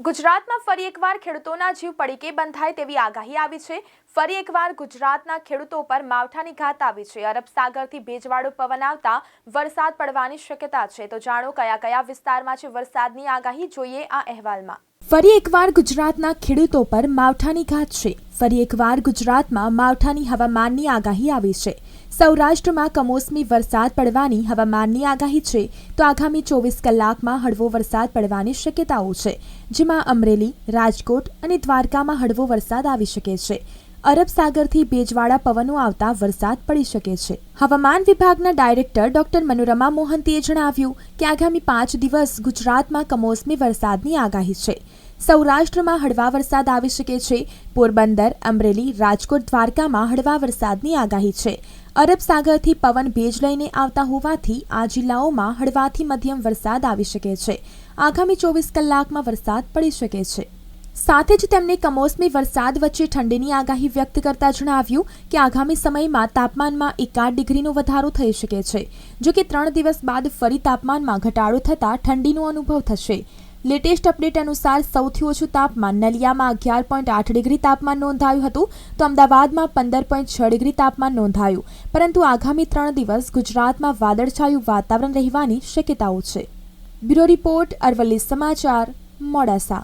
ગુજરાતમાં ફરી એકવાર ખેડૂતોના જીવ પડીકે બંધાય તેવી આગાહી આવી છે। ફરી એકવાર ગુજરાતના ખેડૂતો પર માવઠાની ઘાત આવી છે। અરબ સાગરથી ભેજવાળો પવન આવતા વરસાદ પડવાની શક્યતા છે। તો જાણો કયા કયા વિસ્તારમાં છે વરસાદની આગાહી, જોઈએ આ અહેવાલમાં। ફરી એકવાર ગુજરાતના ખેડૂતો પર માવઠાની ઘાત છે। ફરી એકવાર ગુજરાતમાં માવઠાની હવામાનની આગાહી આવી છે। સૌરાષ્ટ્રમાં કમોસમી વરસાદ પડવાની હવામાનની આગાહી છે। તો આગામી 24 કલાકમાં હળવો વરસાદ પડવાની શક્યતાઓ છે, જેમાં અમરેલી, રાજકોટ અને દ્વારકામાં હળવો વરસાદ આવી શકે છે। અરબ સાગરથી ભેજવાળા પવનો આવતા વરસાદ પડી શકે છે। હવામાન વિભાગના ડાયરેક્ટર ડોક્ટર મનોરમા મોહંતીએ જણાવ્યું કે આગામી 5 દિવસ ગુજરાતમાં કમોસમી વરસાદની આગાહી છે। સૌરાષ્ટ્રમાં હળવા વરસાદ આવી શકે છે। પોરબંદર, અમરેલી, રાજકોટ, દ્વારકામાં હળવા વરસાદની આગાહી છે। અરબ સાગરથી પવન ભેજ લઈને આવતા હોવાથી આ જિલ્લાઓમાં હળવાથી મધ્યમ વરસાદ આવી શકે છે। આગામી 24 કલાકમાં વરસાદ પડી શકે છે। સાથે જ તેમણે કમોસમી વરસાદ વચ્ચે ઠંડીની આગાહી વ્યક્ત કરતા જણાવ્યું કે આગામી સમયમાં તાપમાનમાં 1-8 ડિગ્રીનો વધારો થઈ શકે છે। જો કે 3 દિવસ બાદ ફરી તાપમાનમાં ઘટાડો થતાં ઠંડીનો અનુભવ થશે। લેટેસ્ટ અપડેટ અનુસાર સૌથી ઓછું તાપમાન નલિયામાં 11.8 ડિગ્રી તાપમાન નોંધાયું હતું, તો અમદાવાદમાં 15.6 ડિગ્રી તાપમાન નોંધાયું। પરંતુ આગામી 3 દિવસ ગુજરાતમાં વાદળછાયું વાતાવરણ રહેવાની શક્યતાઓ છે। બ્યુરો રિપોર્ટ, અરવલ્લી સમાચાર, મોડાસા।